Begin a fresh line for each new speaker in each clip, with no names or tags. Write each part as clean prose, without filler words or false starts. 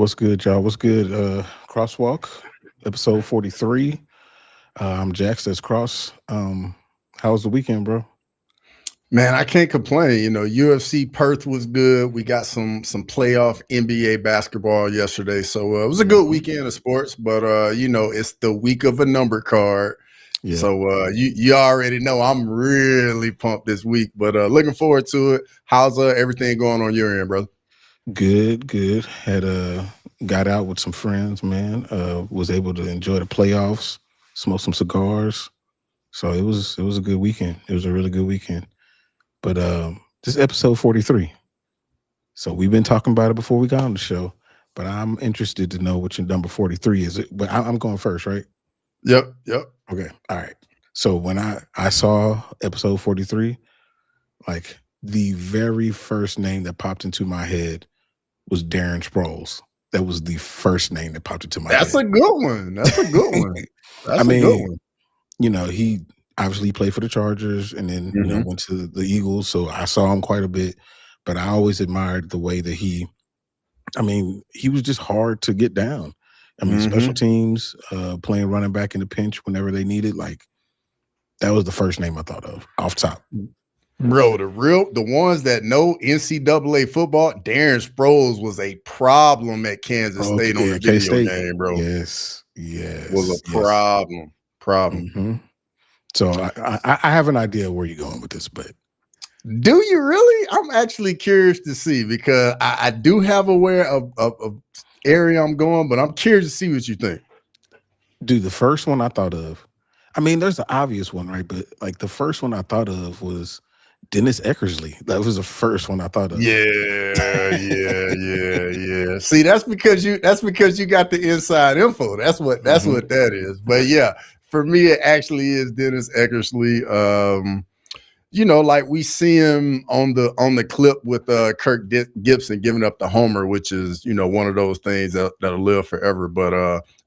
What's good, y'all? What's good? Crosswalk, episode 43. I'm Jax, that's Cross. How was the weekend, bro?
Man, I can't complain. UFC Perth was good. We got some playoff NBA basketball yesterday. So it was a good weekend of sports, but it's the week of a number card. Yeah. So you already know I'm really pumped this week, but looking forward to it. How's everything going on your end, brother?
Good. Had got out with some friends, man. Was able to enjoy the playoffs, smoke some cigars. So it was a good weekend. It was a really good weekend. But this is episode 43. So we've been talking about it before we got on the show, but I'm interested to know what your number 43 is. But I'm going first, right?
Yep.
Okay. All right. So when I saw episode 43, like the very first name that popped into my head was Darren Sproles. That was the first name that popped into my head.
That's a good one. That's a good one.
He obviously played for the Chargers and then went to the Eagles. So I saw him quite a bit, but I always admired the way that he was just hard to get down. Special teams, playing running back in the pinch whenever they needed, like that was the first name I thought of off top.
Bro, the ones that know NCAA football, Darren Sproles was a problem at Kansas State on the video game, bro.
Yes.
Was a problem.
Mm-hmm. So I have an idea where you're going with this, but
do you really? I'm actually curious to see because I do have aware of area I'm going, but I'm curious to see what you think.
Dude, the first one I thought of, there's the obvious one, right? But like the first one I thought of was Dennis Eckersley. That was the first one I thought of.
Yeah. See, that's because you got the inside info. That's what that is. But yeah, for me, it actually is Dennis Eckersley. Like we see him on the clip with Kirk Gibson giving up the homer, which is one of those things that'll live forever. But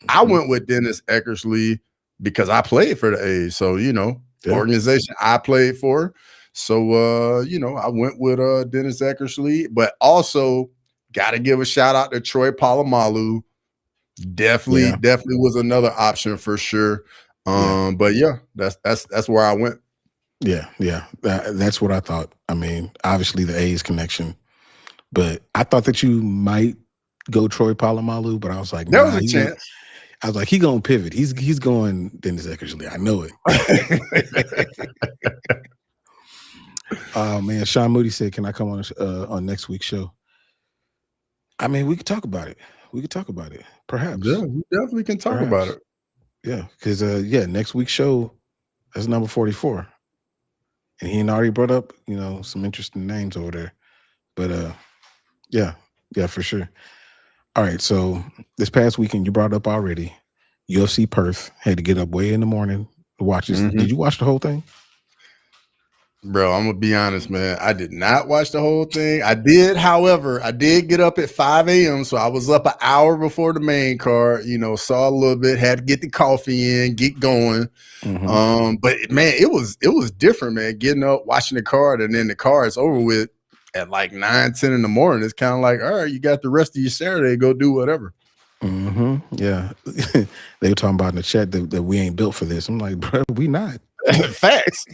I went with Dennis Eckersley because I played for the A's, so the organization I played for. So I went with Dennis Eckersley, but also got to give a shout out to Troy Polamalu. Definitely was another option for sure. But yeah, that's where I went.
Yeah, that's what I thought. Obviously the A's connection, but I thought that you might go Troy Polamalu, but I was like,
there was a chance.
I was like, he gonna pivot. He's going Dennis Eckersley. I know it. Man, Sean Moody said, "Can I come on next week's show?" We could talk about it. Perhaps.
Yeah, we definitely can talk about it.
Yeah, because next week's show, that's number 44. And he already brought up, some interesting names over there. But yeah, for sure. All right, so this past weekend you brought up already, UFC Perth. Had to get up way in the morning to watch this. Did you watch the whole thing?
Bro, I'm gonna be honest, man. I did not watch the whole thing. I did, however, get up at 5 a.m. So I was up an hour before the main card, saw a little bit, had to get the coffee in, get going. But man, it was different, man. Getting up, watching the card, and then the card is over with at like 9-10 in the morning. It's kind of like, all right, you got the rest of your Saturday, go do whatever.
Yeah. They were talking about in the chat that we ain't built for this. I'm like, bro, we not.
Facts.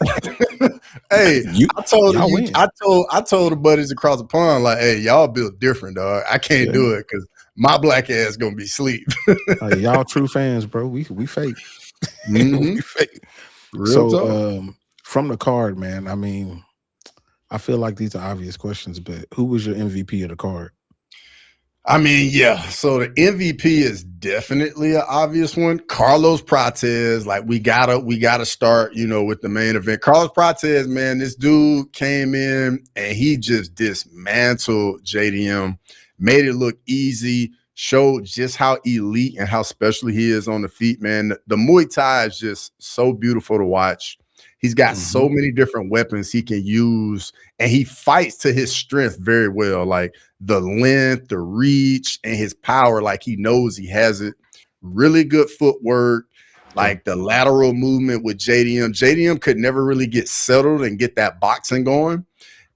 Hey, I told the buddies across the pond, like, hey, y'all built different, dog. I can't do it because my black ass gonna be asleep.
Y'all true fans, bro. We fake. We fake.
Real talk.
From the card, man, I feel like these are obvious questions, but who was your MVP of the card?
So the MVP is definitely an obvious one. Carlos Prates, like we gotta start, with the main event. Carlos Prates, man, this dude came in and he just dismantled JDM, made it look easy, showed just how elite and how special he is on the feet, man. The Muay Thai is just so beautiful to watch. He's got so many different weapons he can use, and he fights to his strength very well, like the length, the reach, and his power, like he knows he has it. Really good footwork, like the lateral movement with JDM. JDM could never really get settled and get that boxing going.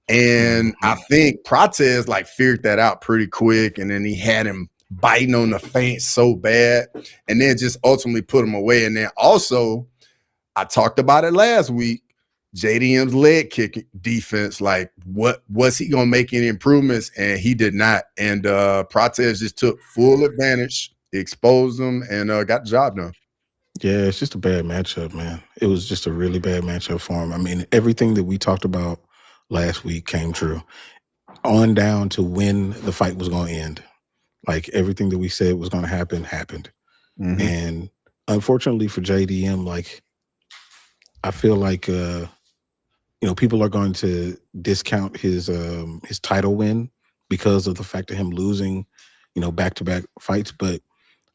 And I think Prates figured that out pretty quick, and then he had him biting on the feint so bad, and then just ultimately put him away. And then also, I talked about it last week. JDM's leg kick defense, like what was he gonna make any improvements? And he did not. And Prates just took full advantage, exposed him, and got the job done.
Yeah, it's just a bad matchup, man. It was just a really bad matchup for him. I mean, everything that we talked about last week came true. On down to when the fight was going to end. Like everything that we said was going to happen happened.
Mm-hmm.
And unfortunately for JDM, like I feel like people are going to discount his title win because of the fact of him losing, back-to-back fights. But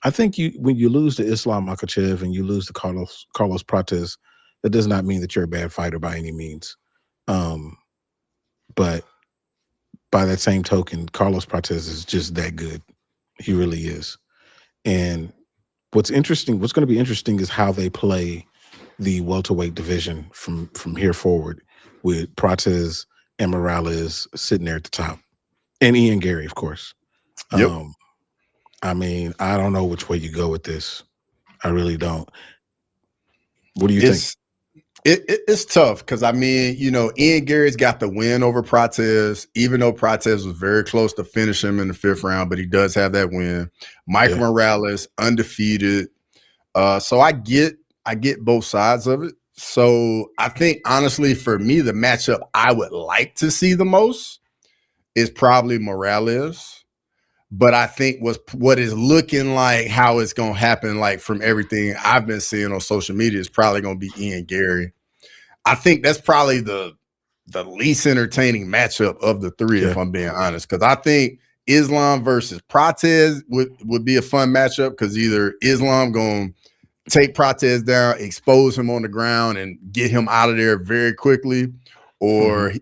I think when you lose to Islam Makhachev and you lose to Carlos Prates, that does not mean that you're a bad fighter by any means. But by that same token, Carlos Prates is just that good. He really is. And what's going to be interesting is how they play the welterweight division from here forward, with Prates and Morales sitting there at the top. And Ian Gary, of course.
Yep.
I mean, I don't know which way you go with this. I really don't. What do you think?
It's tough because, I mean, Ian Gary's got the win over Prates, even though Prates was very close to finish him in the 5th round, but he does have that win. Michael Morales, undefeated. So I get both sides of it. So I think, honestly, for me, the matchup I would like to see the most is probably Morales. But I think what is looking like how it's going to happen, like from everything I've been seeing on social media, is probably going to be Ian Gary. I think that's probably the least entertaining matchup of the three, if I'm being honest, because I think Islam versus Prates would be a fun matchup, because either Islam going to take Prates down, expose him on the ground, and get him out of there very quickly, or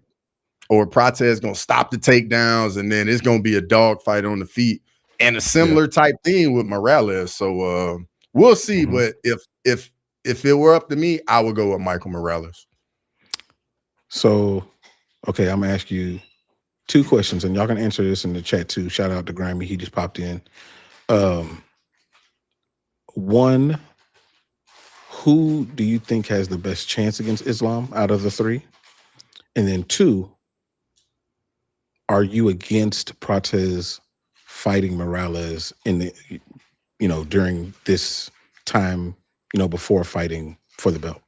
Prates going to stop the takedowns, and then it's going to be a dogfight on the feet. And a similar type thing with Morales. So we'll see. But if it were up to me, I would go with Michael Morales.
So, okay, I'm going to ask you 2 questions, and y'all can answer this in the chat too. Shout out to Grammy. He just popped in. 1, who do you think has the best chance against Islam out of the 3? And then 2, are you against Prates fighting Morales in the, during this time, before fighting for the belt?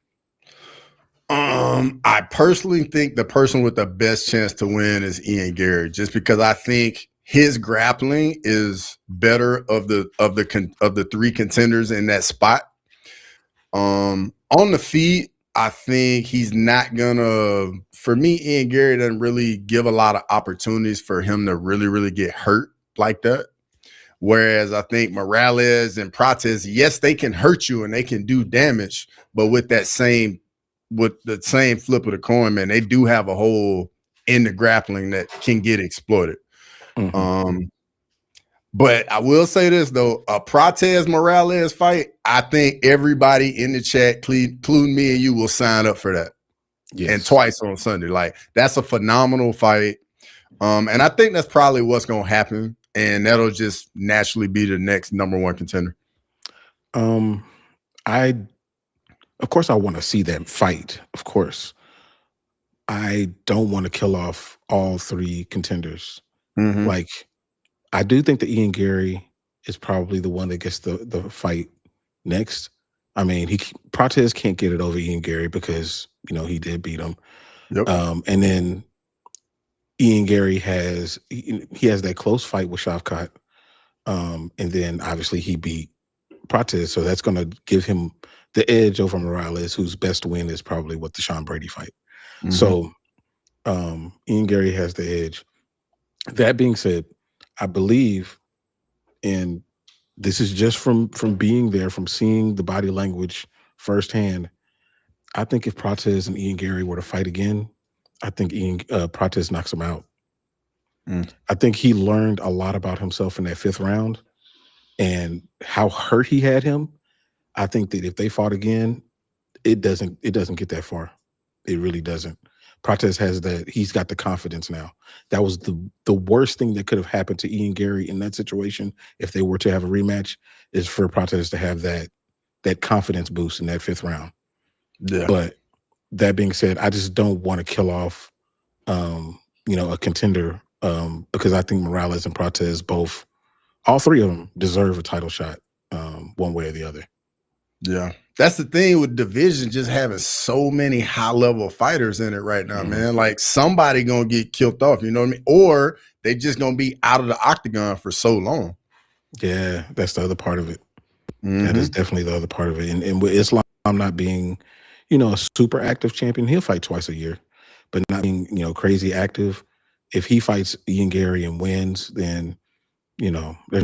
I personally think the person with the best chance to win is Ian Gary, just because I think his grappling is better of the 3 contenders in that spot. On the feet, I think he's not gonna. For me, Ian Gary doesn't really give a lot of opportunities for him to really, really get hurt like that. Whereas I think Morales and Prates, yes, they can hurt you and they can do damage, but with the same flip of the coin, man, they do have a hole in the grappling that can get exploited. But I will say this, though, a Prates Morales fight, I think everybody in the chat, including me and you, will sign up for that. Yes. And twice on Sunday. Like, that's a phenomenal fight. And I think that's probably what's going to happen. And that'll just naturally be the next number 1 contender.
Of course, I want to see that fight. Of course. I don't want to kill off all 3 contenders. Like, I do think that Ian Gary is probably the one that gets the fight next. I mean, Prates can't get it over Ian Gary because, he did beat him.
Yep.
And then Ian Gary has that close fight with Shavkat. And then obviously he beat Prates. So that's going to give him the edge over Morales, whose best win is probably the Sean Brady fight. So Ian Gary has the edge. That being said, I believe, and this is just from being there, from seeing the body language firsthand, I think if Prates and Ian Gary were to fight again, I think Prates knocks him out. I think he learned a lot about himself in that 5th round and how hurt he had him. I think that if they fought again, it doesn't get that far. It really doesn't. Prates has that. He's got the confidence now. That was the worst thing that could have happened to Ian Gary in that situation if they were to have a rematch, is for Prates to have that confidence boost in that 5th round.
Yeah.
But that being said, I just don't want to kill off a contender, because I think Morales and Prates both, all three of them, deserve a title shot, one way or the other.
Yeah. That's the thing with division, just having so many high-level fighters in it right now, man. Like, somebody gonna get killed off, you know what I mean? Or they just gonna be out of the octagon for so long.
Yeah, that's the other part of it. That is definitely the other part of it. And with Islam not being, a super active champion, he'll fight twice a year, but not being, crazy active. If he fights Ian Gary and wins, then, there's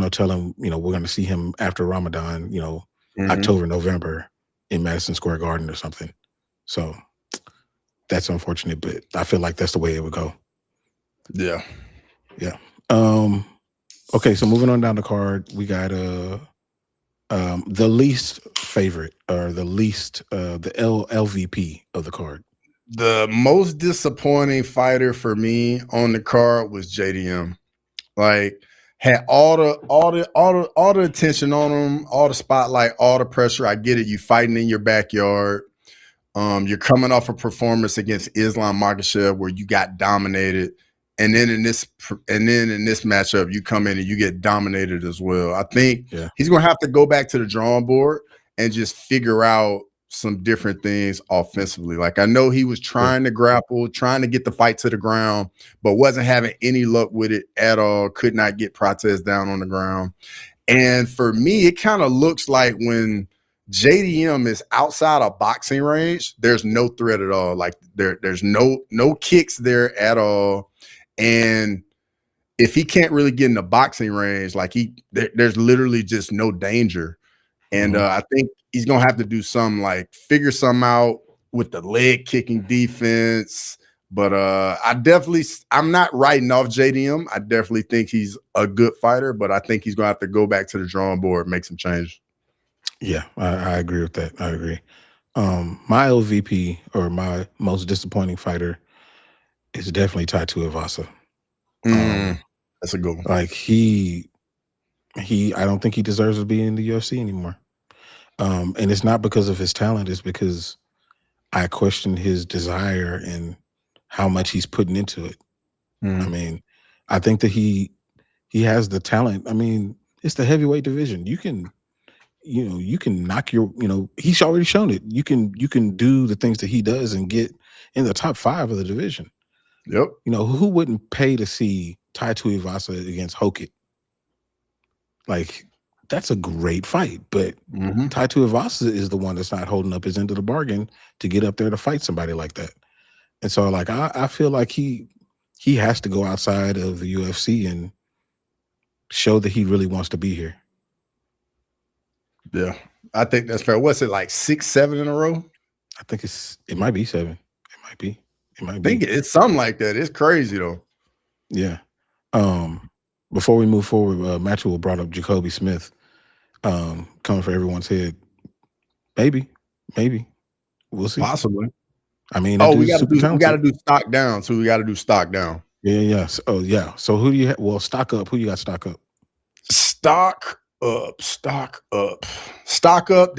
no telling, we're going to see him after Ramadan, October, November in Madison Square Garden or something. So that's unfortunate, but I feel like that's the way it would go.
Yeah.
Yeah. Okay, so moving on down the card, we got the least favorite, or the least the LVP of the card.
The most disappointing fighter for me on the card was JDM. Like, had all the attention on him, all the spotlight, all the pressure. I get it. You fighting in your backyard. You're coming off a performance against Islam Makhachev where you got dominated. And then in this matchup, you come in and you get dominated as well. I think he's going to have to go back to the drawing board and just figure out some different things offensively. Like, I know he was trying to grapple, trying to get the fight to the ground, but wasn't having any luck with it at all. Could not get Prates down on the ground. And for me, it kind of looks like when JDM is outside of boxing range, there's no threat at all. Like, there's no kicks there at all. And if he can't really get in the boxing range, like there's literally just no danger. And I think he's gonna have to do something, like figure something out with the leg kicking defense. But I'm not writing off JDM. I definitely think he's a good fighter, but I think he's gonna have to go back to the drawing board, make some changes.
Yeah, I agree with that. I agree. My LVP, or my most disappointing fighter, is definitely Tai Tuivasa.
That's a good one.
Like, I don't think he deserves to be in the UFC anymore. And it's not because of his talent, it's because I question his desire and how much he's putting into it. I mean, I think that he has the talent. I mean, it's the heavyweight division. You can knock he's already shown it. You can do the things that he does and get in the top 5 of the division.
Yep.
Who wouldn't pay to see Tai Tuivasa against Hokit? Like, that's a great fight, but Tai Tuivasa is the one that's not holding up his end of the bargain to get up there to fight somebody like that. And so, like, I feel like he has to go outside of the UFC and show that he really wants to be here.
Yeah, I think that's fair. What's it, like 6, 7 in a row?
I think it might be 7. It might be.
I think it's something like that. It's crazy though.
Yeah. Before we move forward, Maxwell brought up Jacoby Smith coming for everyone's head. Maybe. We'll see.
Possibly.
I mean,
we got to do stock down. So we got to do stock down.
Yeah. So who do you have? Well, stock up. Who you got stock up?
Stock up.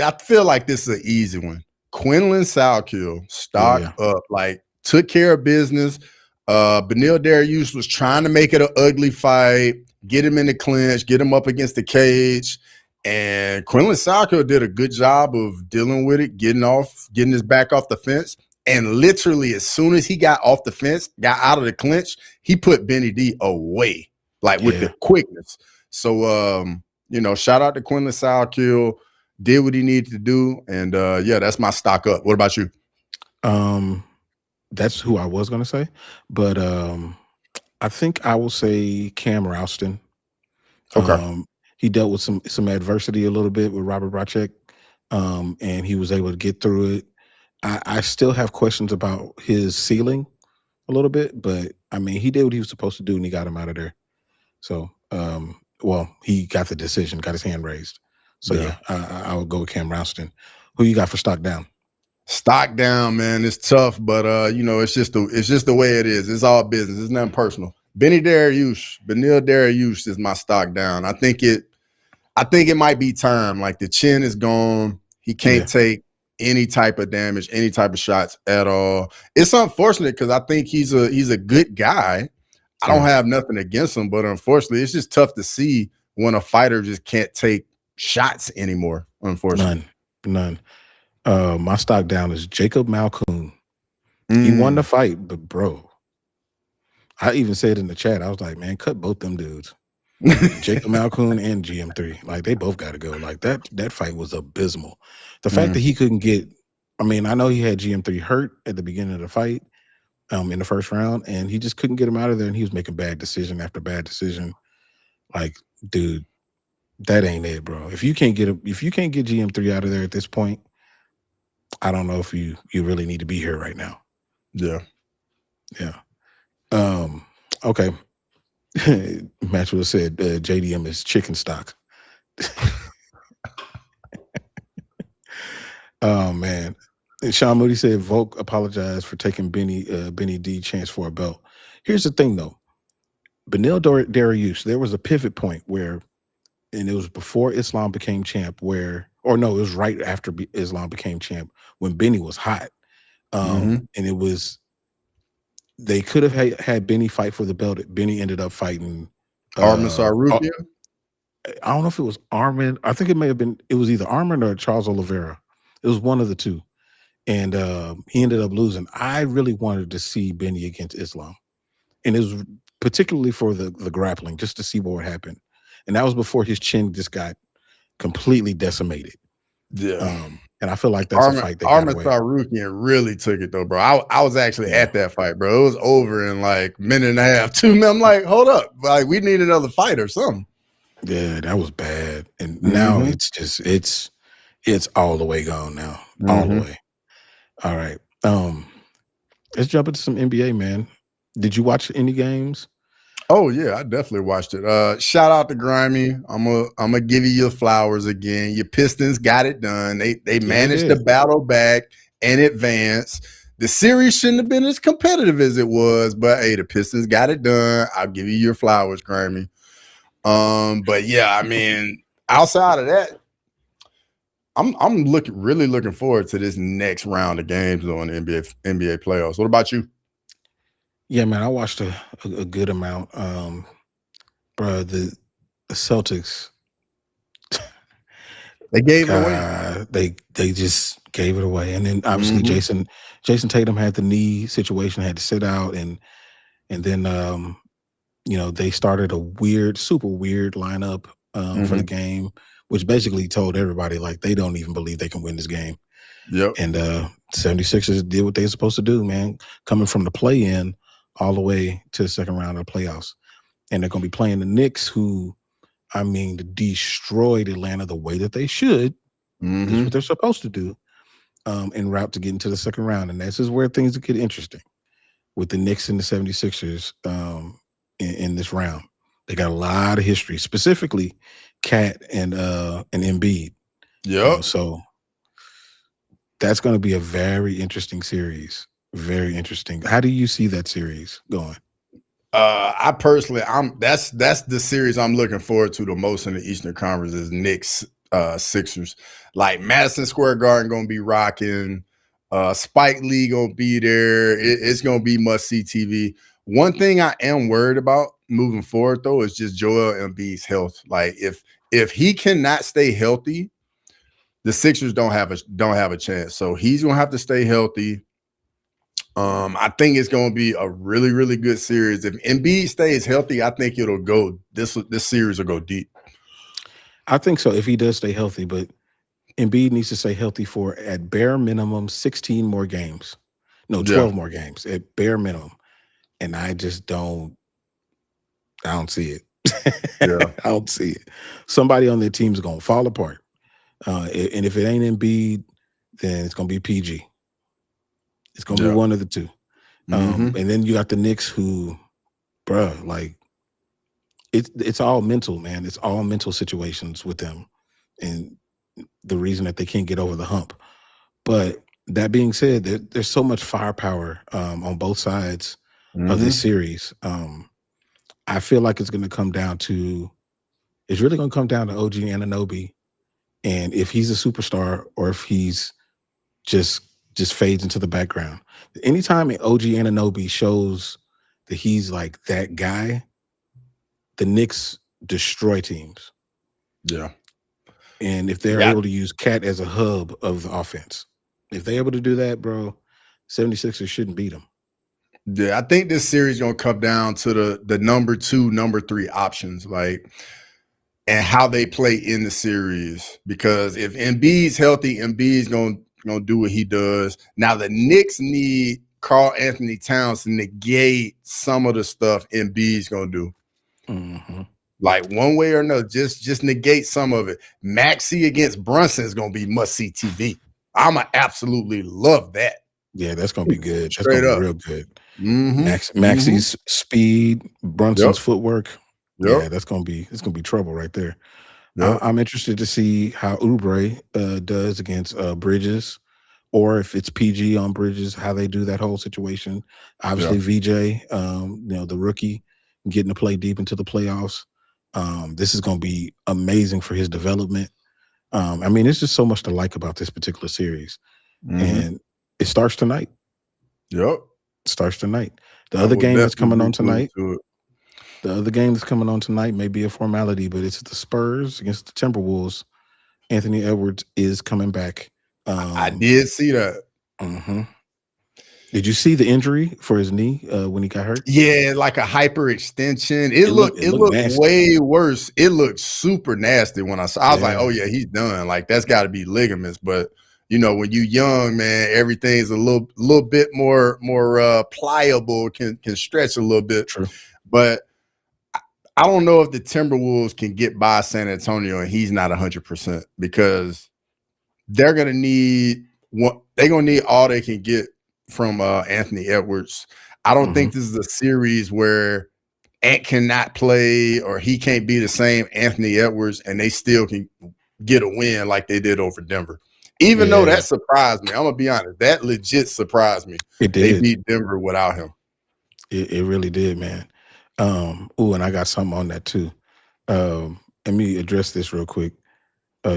I feel like this is an easy one. Quinlan Salkill, stock up. Like, took care of business. Beneil Dariush was trying to make it an ugly fight, get him in the clinch, get him up against the cage. And Quinlan Salkill did a good job of dealing with it, getting his back off the fence. And literally, as soon as he got off the fence, got out of the clinch, he put Benny D away, like with the quickness. So, shout out to Quinlan Salkill, did what he needed to do. And that's my stock up. What about you?
That's who I was going to say. But I think I will say Cam Ralston.
Okay.
He dealt with some adversity a little bit with Robert Bracek, and he was able to get through it. I still have questions about his ceiling a little bit, but I mean, he did what he was supposed to do, and he got him out of there. So, he got the decision, got his hand raised. So I would go with Cam Ralston. Who you got for stock down?
Stock down, man. It's tough, but it's just the way it is. It's all business. It's nothing personal. Benil Dariush is my stock down. I think it might be time. Like the chin is gone. He can't take any type of damage, any type of shots at all. It's unfortunate because I think he's a good guy. I don't have nothing against him, but unfortunately, it's just tough to see when a fighter just can't take shots anymore. Unfortunately,
None. My stock down is Jacob Malkoun. He won the fight, but bro, I even said in the chat, I was like, man, cut both them dudes. Jacob Malkoun and GM3. Like, they both got to go. Like, that fight was abysmal. The fact that he couldn't get, I mean, I know he had GM3 hurt at the beginning of the fight in the first round, and he just couldn't get him out of there, and he was making bad decision after bad decision. Like, dude, that ain't it, bro. If you can't get GM3 out of there at this point, I don't know if you really need to be here right now.
Yeah.
Okay. Maxwell said JDM is chicken stock. Oh man. And Sean Moody said Volk apologized for taking Benny D chance for a belt. Here's the thing though. Benil Dariush, there was a pivot point where, and it was before Islam became champ, it was right after Islam became champ when Benny was hot. And it was, they could have had Benny fight for the belt. Benny ended up fighting
Armin Sarukian.
I don't know if it was Armin. I think it was either Armin or Charles Oliveira. It was one of the two. And he ended up losing. I really wanted to see Benny against Islam. And it was particularly for the grappling, just to see what would happen. And that was before his chin just got completely decimated.
Yeah.
And I feel like that's a fight that
Armin Sarukian really took it though, bro. I was actually at that fight, bro. It was over in like minute and a half, 2 minutes. I'm like, hold up, like we need another fight or something.
Yeah, that was bad. And now it's just it's all the way gone now. All the way. All right. Let's jump into some NBA, man. Did you watch any games?
Oh yeah, I definitely watched it. Shout out to Grimy. I'm gonna give you your flowers again. Your Pistons got it done. They managed to battle back and advance. The series shouldn't have been as competitive as it was, but hey, the Pistons got it done. I'll give you your flowers, Grimy. But yeah, I mean, outside of that, I'm really looking forward to this next round of games on the NBA playoffs. What about you?
Yeah, man, I watched a good amount. Bro, the Celtics,
they gave it away.
They just gave it away. And then obviously Jason Tatum had the knee situation, had to sit out, and then they started a super weird lineup for the game, which basically told everybody like they don't even believe they can win this game.
Yep.
And 76ers did what they were supposed to do, man, coming from the play-in all the way to the second round of the playoffs. And they're going to be playing the Knicks, who, I mean, destroyed Atlanta the way that they should. That's what they're supposed to do en route to get into the second round. And this is where things get interesting with the Knicks and the 76ers in this round. They got a lot of history, specifically Cat and Embiid.
Yep.
So that's going to be a very interesting series. Very interesting. How do you see that series going?
I personally, that's the series I'm looking forward to the most in the Eastern Conference is Knicks, Sixers. Like Madison Square Garden gonna be rocking. Spike Lee gonna be there. It's gonna be must see TV. One thing I am worried about moving forward though is just Joel Embiid's health. Like if he cannot stay healthy, the Sixers don't have a chance. So he's gonna have to stay healthy. I think it's going to be a really, really good series. If Embiid stays healthy, I think it'll go. This series will go deep.
I think so if he does stay healthy, but Embiid needs to stay healthy for at bare minimum 16 more games. No, 12 more games at bare minimum. And I just don't see it. I don't see it. Somebody on their team is going to fall apart. And if it ain't Embiid, then it's going to be PG. It's going to be one of the two. And then you got the Knicks who, bruh, like, it's all mental, man. It's all mental situations with them and the reason that they can't get over the hump. But that being said, there's so much firepower on both sides of this
Mm-hmm.
series. I feel like it's going to come down to it's really going to come down to OG Anunoby, and if he's a superstar or if he's just just fades into the background. Anytime OG Anunoby shows that he's like that guy, the Knicks destroy teams.
Yeah.
And if they're
Yeah.
able to use Cat as a hub of the offense, if they're able to do that, bro, 76ers shouldn't beat them.
Yeah, I think this series gonna come down to the number 2, number 3 options, like, and how they play in the series. Because if Embiid's healthy, Embiid's gonna do what he does. Now the Knicks need Karl Anthony Towns to negate some of the stuff Embiid's gonna do.
Mm-hmm.
Like one way or another, just negate some of it. Maxey against Brunson is gonna be must-see TV. I'ma absolutely love that.
Yeah, that's gonna be good. That's
Straight
gonna be
up.
real good.
Mm-hmm.
Maxey's speed, Brunson's footwork.
Yep.
Yeah, it's gonna be trouble right there.
Yep.
I'm interested to see how Oubre does against Bridges, or if it's PG on Bridges, how they do that whole situation. Obviously, VJ, the rookie, getting to play deep into the playoffs. This is going to be amazing for his development. I mean, there's just so much to like about this particular series, and it starts tonight.
Yep,
it starts tonight. The other game that's coming on tonight. The other game that's coming on tonight may be a formality, but it's the Spurs against the Timberwolves. Anthony Edwards is coming back.
I did see that.
Mm-hmm. Did you see the injury for his knee when he got hurt?
Yeah, like a hyperextension. It looked way worse. It looked super nasty when I saw. I was like, oh yeah, he's done. Like that's got to be ligaments. But when you young, man, everything's a little bit more pliable. Can stretch a little bit.
True.
But I don't know if the Timberwolves can get by San Antonio and he's not 100%, because they're gonna need all they can get from Anthony Edwards. I don't think this is a series where Ant cannot play or he can't be the same Anthony Edwards and they still can get a win like they did over Denver. Even though that surprised me, I'm gonna be honest, that legit surprised me.
It did.
They beat Denver without him.
It really did, man. And I got something on that too. Let me address this real quick.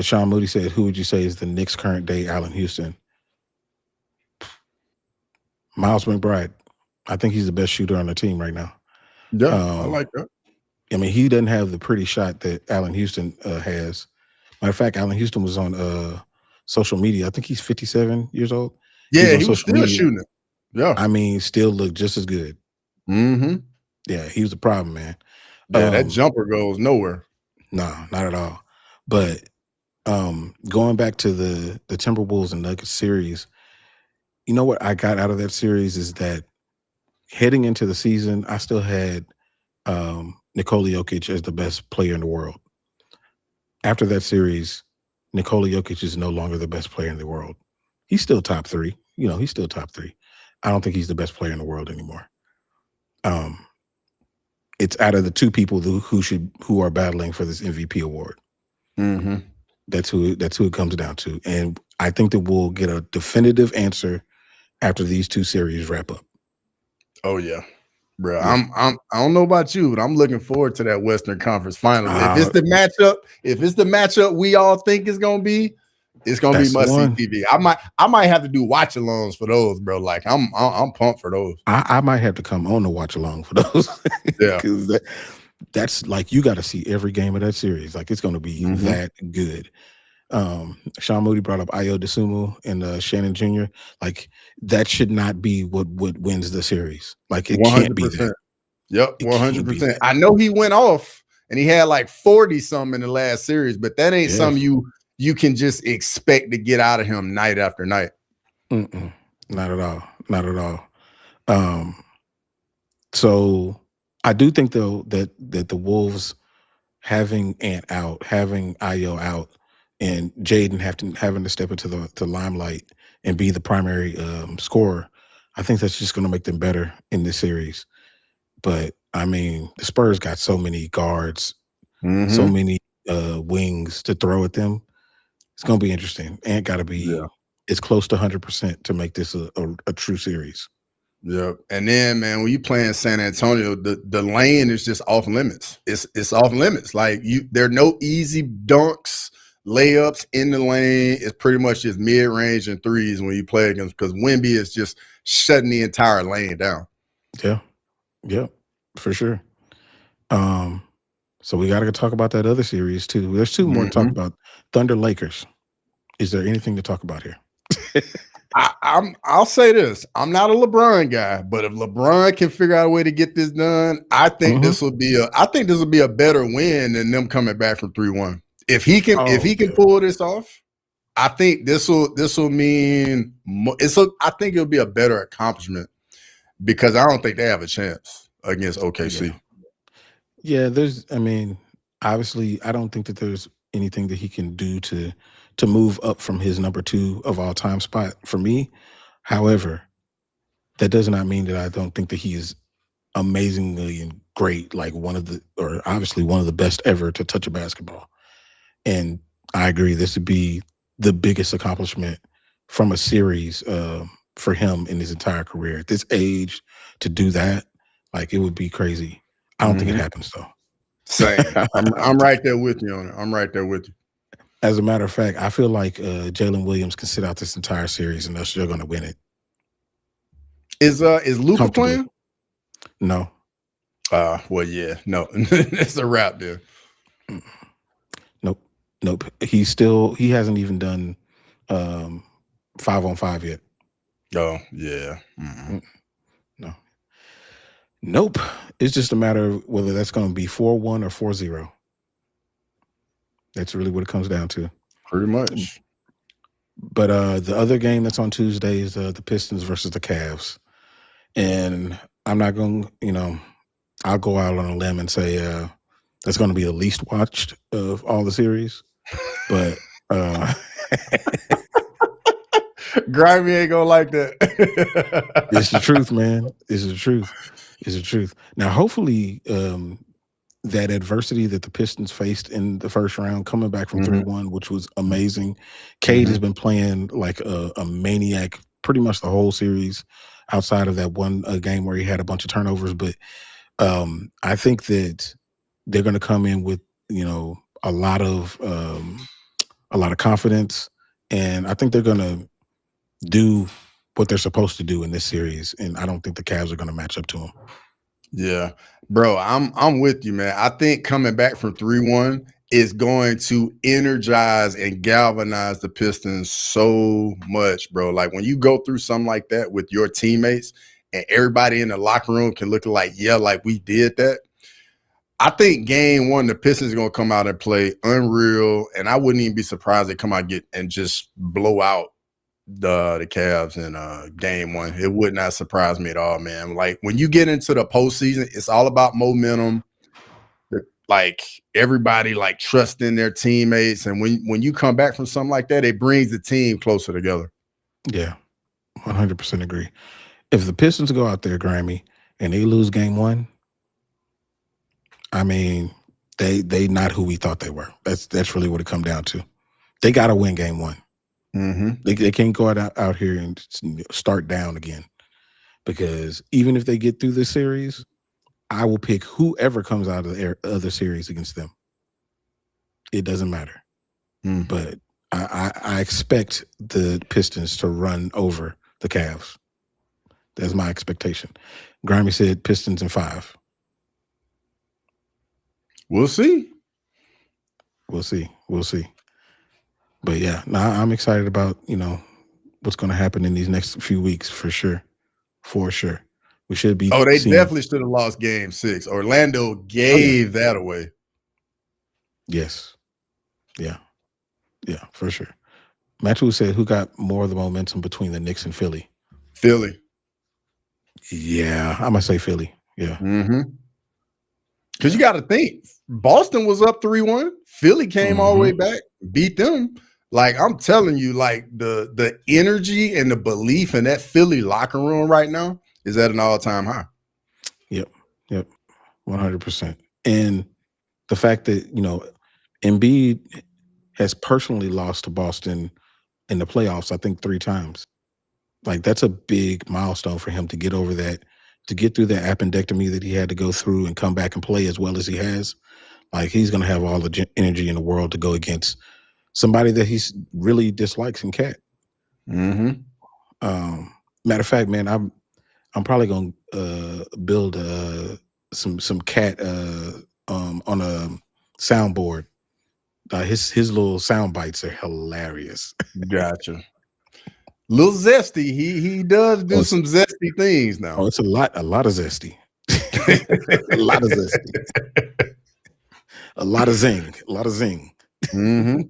Sean Moody said, who would you say is the Knicks' current day Allen Houston? Miles McBride. I think he's the best shooter on the team right now.
Yeah, I like that.
I mean, he doesn't have the pretty shot that Allen Houston has. Matter of fact, Allen Houston was on social media. I think he's 57 years old.
Yeah, he was still shooting it. Yeah.
I mean, still look just as good.
Mm-hmm.
Yeah, he was the problem, man.
Yeah, that jumper goes nowhere.
No, not at all. But going back to the Timberwolves and Nuggets series, you know what I got out of that series is that heading into the season, I still had Nikola Jokic as the best player in the world. After that series, Nikola Jokic is no longer the best player in the world. He's still top 3. He's still top 3. I don't think he's the best player in the world anymore. It's out of the 2 people who are battling for this MVP award.
Mm-hmm.
That's who it comes down to, and I think that we'll get a definitive answer after these 2 series wrap up.
Oh yeah, bro. Yeah. I don't know about you, but I'm looking forward to that Western Conference Finals. If it's the matchup we all think is gonna be, it's gonna be must see TV. I might have to do watch alongs for those, bro. Like I'm pumped for those.
I might have to come on to watch along for those.
Yeah,
because that's like you got to see every game of that series. Like it's gonna be that good. Sean Moody brought up Ayo Dosunmu and Shannon Jr. Like that should not be what wins the series. Like it 100%. Can't be that.
Yep, 100%. I know he went off and he had like 40 something in the last series, but that ain't something you can just expect to get out of him night after night.
Not at all. Not at all. So I do think though that the Wolves having Ant out, having Ayo out, and Jaden having to step into the limelight and be the primary scorer, I think that's just going to make them better in this series. But I mean, the Spurs got so many guards, so many wings to throw at them. It's going to be interesting. Ant got to be it's close to 100% to make this a true series.
Yep. And then, man, when you playing San Antonio, the lane is just off limits. It's off limits. Like there are no easy dunks, layups in the lane. It's pretty much just mid range and threes when you play against, because Wemby is just shutting the entire lane down.
Yeah, for sure. So we got to talk about that other series too. There's two more to talk about. Thunder Lakers. Is there anything to talk about here?
I'll say this. I'm not a LeBron guy, but if LeBron can figure out a way to get this done, I think this will be a better win than them coming back from 3-1. If he can pull this off, I think this will mean I think it'll be a better accomplishment, because I don't think they have a chance against OKC.
Yeah, obviously I don't think that there's anything that he can do to move up from his number 2 of all time spot for me. However, that does not mean that I don't think that he is amazingly and great, like obviously one of the best ever to touch a basketball. And I agree, this would be the biggest accomplishment from a series for him in his entire career. At this age, to do that, like, it would be crazy. I don't think it happens though.
Same. I'm right there with you on it. I'm right there with you.
As a matter of fact, I feel like Jalen Williams can sit out this entire series and they're still going to win it.
Is Luka playing?
No.
Well, yeah, no, it's a wrap there.
Nope. He hasn't even done 5-on-5 yet.
Oh, yeah.
No. Nope. It's just a matter of whether that's going to be 4-1 or 4-0. That's really what it comes down to.
Pretty much.
But the other game that's on Tuesday is the Pistons versus the Cavs. And I'm not going to, I'll go out on a limb and say that's going to be the least watched of all the series. But
Grimy ain't going to like that.
It's the truth, man. It's the truth. Now, hopefully, that adversity that the Pistons faced in the first round, coming back from 3-1, which was amazing. Cade has been playing like a maniac pretty much the whole series, outside of that one game where he had a bunch of turnovers. But I think that they're going to come in with, a lot of confidence, and I think they're going to do what they're supposed to do in this series. And I don't think the Cavs are going to match up to them.
Yeah, bro, I'm with you, man. I think coming back from 3-1 is going to energize and galvanize the Pistons so much, bro. Like, when you go through something like that with your teammates and everybody in the locker room can look like, yeah, like we did that. I think game 1, the Pistons are going to come out and play unreal, and I wouldn't even be surprised they come out and just blow out the Cavs in game 1. It would not surprise me at all, man. Like, when you get into the postseason, it's all about momentum. Like, everybody like trusting their teammates, and when you come back from something like that, it brings the team closer together.
Yeah, 100% agree. If the Pistons go out there, Grammy, and they lose game 1, I mean, they not who we thought they were. That's really what it come down to. They got to win game 1. They can't go out here and start down again, because even if they get through this series, I will pick whoever comes out of the other series against them. It doesn't matter. But I expect the Pistons to run over the Cavs. That's my expectation. Grimy said Pistons in 5.
We'll see.
We'll see. But yeah, I'm excited about, what's going to happen in these next few weeks for sure. We should be.
Oh, they definitely should have lost game 6. Orlando gave that away.
Yes. Yeah, for sure. Matthew said, who got more of the momentum between the Knicks and Philly?
Philly.
Yeah, I'm going to say Philly. Yeah.
Because you got to think, Boston was up 3-1. Philly came all the way back, beat them. Like, I'm telling you, like, the energy and the belief in that Philly locker room right now is at an all-time high.
Yep, 100%. And the fact that, Embiid has personally lost to Boston in the playoffs, I think 3 times. Like, that's a big milestone for him to get over that, to get through that appendectomy that he had to go through and come back and play as well as he has. Like, he's going to have all the energy in the world to go against somebody that he really dislikes in Cat.
Mm-hmm.
Matter of fact, man, I'm probably going to build some Cat on a soundboard. His little sound bites are hilarious.
Gotcha. Little zesty. He does do some zesty things now.
Oh, it's a lot of zesty. A lot of zesty. A lot of zing.
Mm-hmm.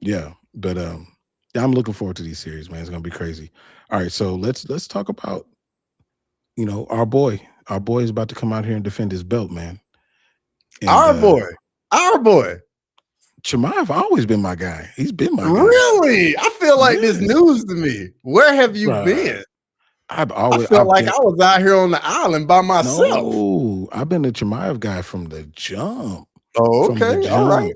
Yeah, but I'm looking forward to these series, man. It's gonna be crazy. All right, so let's talk about, our boy. Our boy is about to come out here and defend his belt, man. And,
our boy.
Chimaev always been my guy. He's been my guy.
Really? I feel like this news to me. Where have you been?
I
felt like I was out here on the island by myself.
No, I've been a Chimaev guy from the jump.
Oh, okay. All right.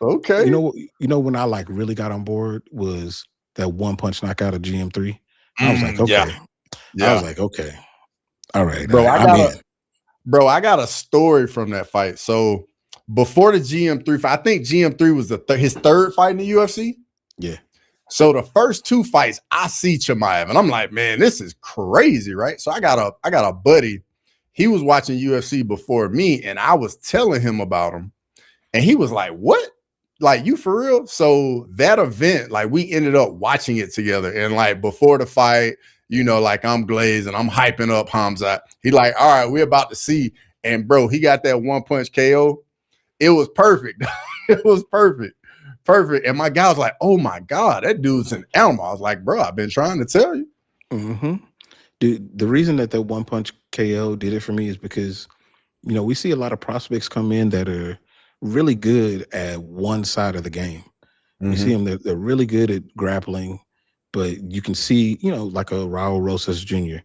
Okay.
You know when I like really got on board was that one punch knockout of GM3. I was like, okay. Yeah. I was like, okay. All right.
Bro, I got a story from that fight. So before the GM3 fight, I think GM3 was his third fight in the UFC.
Yeah.
So the first 2 fights, I see Chimaev, and I'm like, man, this is crazy, right? So I got a buddy. He was watching UFC before me, and I was telling him about him, and he was like, "What? Like, you for real?" So that event, like, we ended up watching it together, and like before the fight, like I'm glazed and I'm hyping up Khamzat. He like, all right, we're about to see, and bro, he got that 1-punch KO. It was perfect. It was perfect. And my guy was like, oh my God, that dude's an animal. I was like, bro, I've been trying to tell you.
Mm-hmm. Dude, the reason that 1-punch KO did it for me is because, we see a lot of prospects come in that are really good at one side of the game. Mm-hmm. You see them, they're really good at grappling, but you can see, like a Raul Rosas Jr.,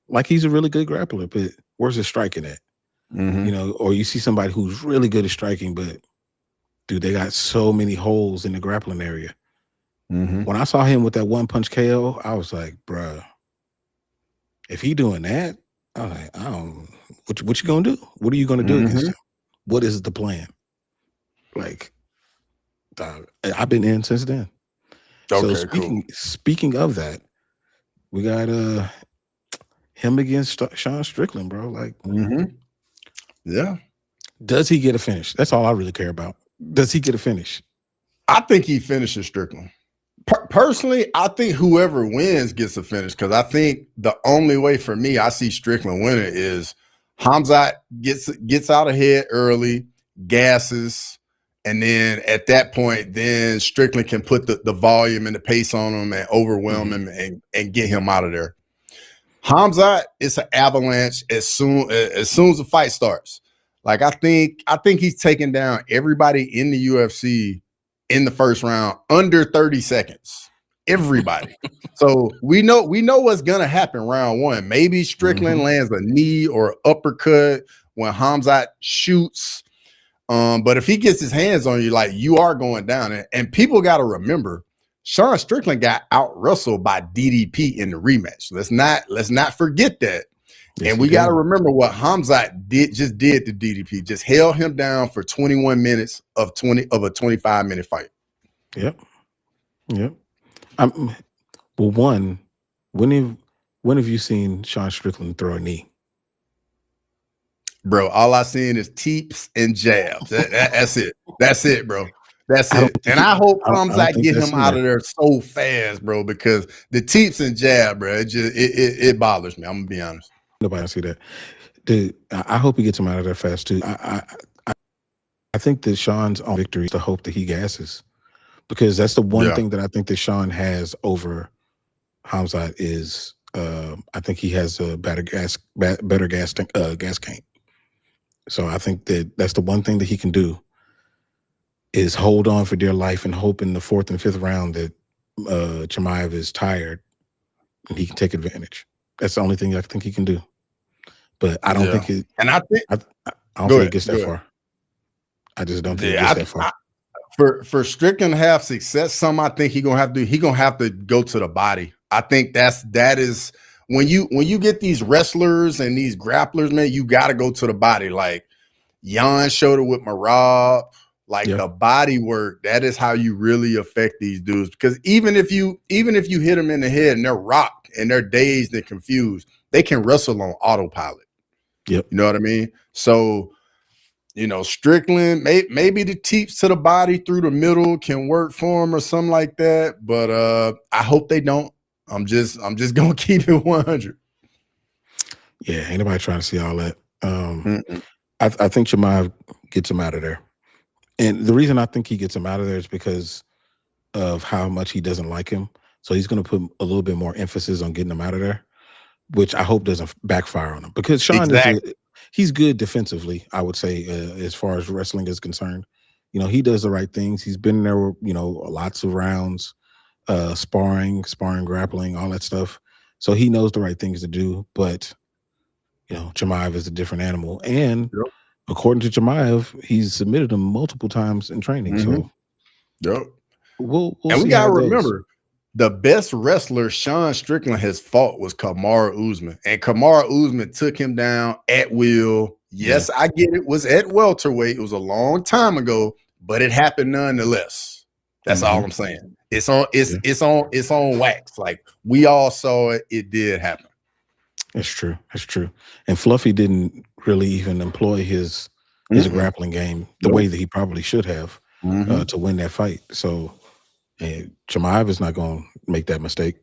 like he's a really good grappler, but where's his striking at? Mm-hmm. Or you see somebody who's really good at striking, but dude, they got so many holes in the grappling area. Mm-hmm. When I saw him with that 1-punch KO, I was like, bruh, if he doing that, I'm like, I don't. What you gonna do? What are you gonna do against him? What is the plan? Like, I've been in since then. Okay, so speaking of that, we got him against Sean Strickland, bro. Like,
yeah.
Does he get a finish? That's all I really care about. Does he get a finish?
I think he finishes Strickland. Personally, I think whoever wins gets a finish, because I think the only way for me I see Strickland winning is Khamzat gets out ahead early, gasses, and then at that point, then Strickland can put the volume and the pace on him and overwhelm him and get him out of there. Khamzat, it's an avalanche as soon as the fight starts. Like, I think he's taking down everybody in the UFC in the first round under 30 seconds. Everybody. So we know what's gonna happen round 1. Maybe Strickland lands a knee or uppercut when Khamzat shoots. But if he gets his hands on you, like, you are going down. And people got to remember, Sean Strickland got out-wrestled by DDP in the rematch. Let's not forget that. Yes, and we got to remember what Khamzat did to DDP. Just held him down for 21 minutes of a 25-minute fight.
Yep. Well, when have you seen Sean Strickland throw a knee?
Bro, all I seen is teeps and jabs. That's it. That's it, bro. That's it. And I hope Khamzat get him out of there so fast, bro, because the teeps and jab, bro, it bothers me. I'm gonna be honest.
Nobody see that. Dude, I hope he gets him out of there fast too. I think that Sean's on victory is the hope that he gasses, because that's the one thing that I think that Sean has over Khamzat is I think he has a better gas tank. So I think that's the one thing that he can do is hold on for dear life and hope in the 4th and 5th round that Chimaev is tired and he can take advantage. That's the only thing I think he can do. But I don't think it. And I don't think it gets that far. I just don't think it gets that far.
For Strickland to have success, I think he gonna have to go to the body. I think that is when you get these wrestlers and these grapplers, man, you got to go to the body. Like Jan showed it with Marab, like the body work. That is how you really affect these dudes. Because even if you hit them in the head and they're rocked and they're dazed and confused, they can wrestle on autopilot.
Yep.
You know what I mean? So, Strickland, maybe the teeps to the body through the middle can work for him or something like that. But I hope they don't. I'm just gonna keep it 100.
Yeah, ain't nobody trying to see all that. I think Chimaev gets him out of there. And the reason I think he gets him out of there is because of how much he doesn't like him. So he's going to put a little bit more emphasis on getting him out of there, which I hope doesn't backfire on him. Because Sean he's good defensively, I would say, as far as wrestling is concerned. He does the right things. He's been there, lots of rounds, sparring, grappling, all that stuff. So he knows the right things to do. But, Chimaev is a different animal. And according to Chimaev, he's submitted him multiple times in training. So we'll
and
see.
We gotta remember the best wrestler Sean Strickland has fought was Kamaru Usman, and Kamaru Usman took him down at will. Yes, I get it was at welterweight. It was a long time ago, but it happened nonetheless. That's all I'm saying. It's on wax. Like we all saw it. It did happen.
That's true. And Fluffy didn't really even employ his grappling game the way that he probably should have to win that fight. So Chimaev is not going to make that mistake.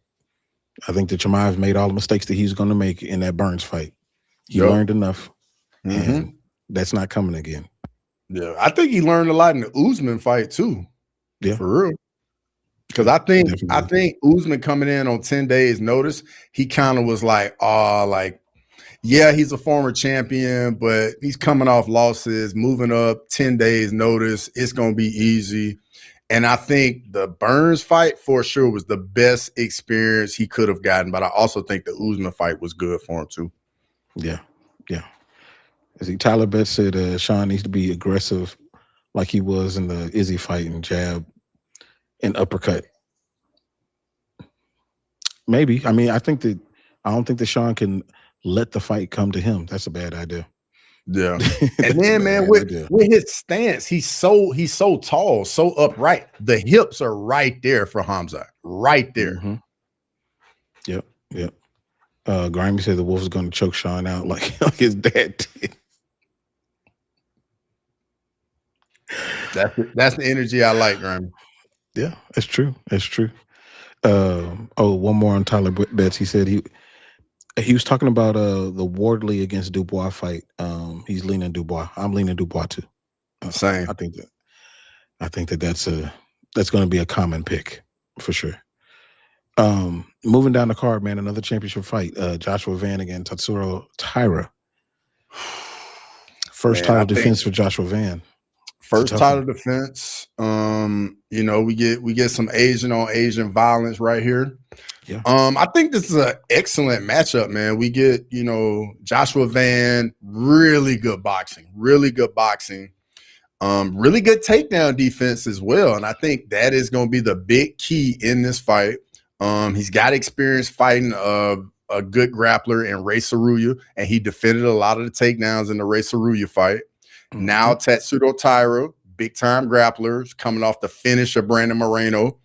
I think that Chimaev made all the mistakes that he's going to make in that Burns fight. He learned enough, and that's not coming again.
Yeah, I think he learned a lot in the Usman fight too.
Yeah,
for real. Because I think Usman coming in on 10 days notice, he kind of was like, he's a former champion, but he's coming off losses, moving up 10 days notice. It's going to be easy. And I think the Burns fight for sure was the best experience he could have gotten. But I also think the Usman fight was good for him too.
Yeah. Tyler Betts said Sean needs to be aggressive like he was in the Izzy fight and jab and uppercut. Maybe. I mean, I don't think that Sean can let the fight come to him. That's a bad idea.
Yeah. And then, man, with his stance, he's so tall, so upright. The hips are right there for Khamzat. Right there.
Yep. Grimy said the Wolf is going to choke Sean out like his dad did.
That's the energy I like, Grimy.
Yeah, that's true. One more on Tyler Betts. He said he was talking about the Wardley against Dubois fight. He's leaning Dubois. I'm leaning Dubois too.
Same.
I think that's going to be a common pick for sure. Moving down the card, man, another championship fight. Joshua Van against Tatsuro Taira. First title defense for Joshua Van.
First title defense. We get some Asian on Asian violence right here.
Yeah.
I think this is an excellent matchup, man. We get, Joshua Van, really good boxing, really good takedown defense as well. And I think that is going to be the big key in this fight. He's got experience fighting a good grappler in Ray Saruya, and he defended a lot of the takedowns in the Ray Saruya fight. Now Tatsuro Taira, big time grapplers, coming off the finish of Brandon Moreno.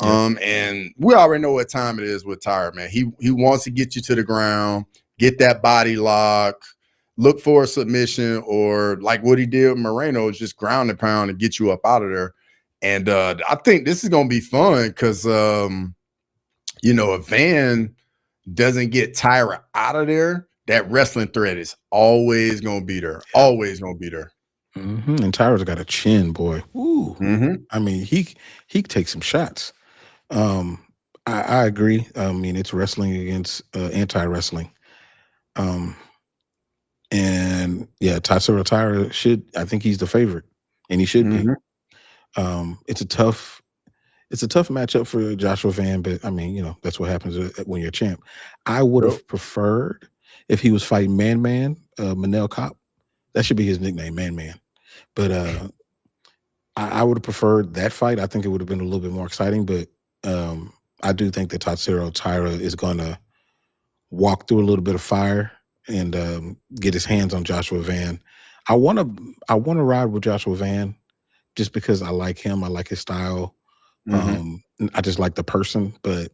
And we already know what time it is with Taira, man. He wants to get you to the ground, get that body lock, look for a submission, or like what he did with Moreno, is just ground and pound and get you up out of there. And I think this is going to be fun because, if Van doesn't get Taira out of there, that wrestling threat is always going to be there. Always going to be there.
And Taira's got a chin, boy. Ooh. I mean, he takes some shots. I agree. I mean, it's wrestling against anti-wrestling. And yeah, Tatsuro Taira I think he's the favorite, and he should be. It's a tough matchup for Joshua Van, but I mean, that's what happens when you're a champ. I would have preferred if he was fighting Man, Manel Kopp. That should be his nickname, Man. But I would have preferred that fight. I think it would have been a little bit more exciting, but I do think that Tatsuro Taira is going to walk through a little bit of fire and get his hands on Joshua Van. I want to ride with Joshua Van just because I like him. I like his style. I just like the person, but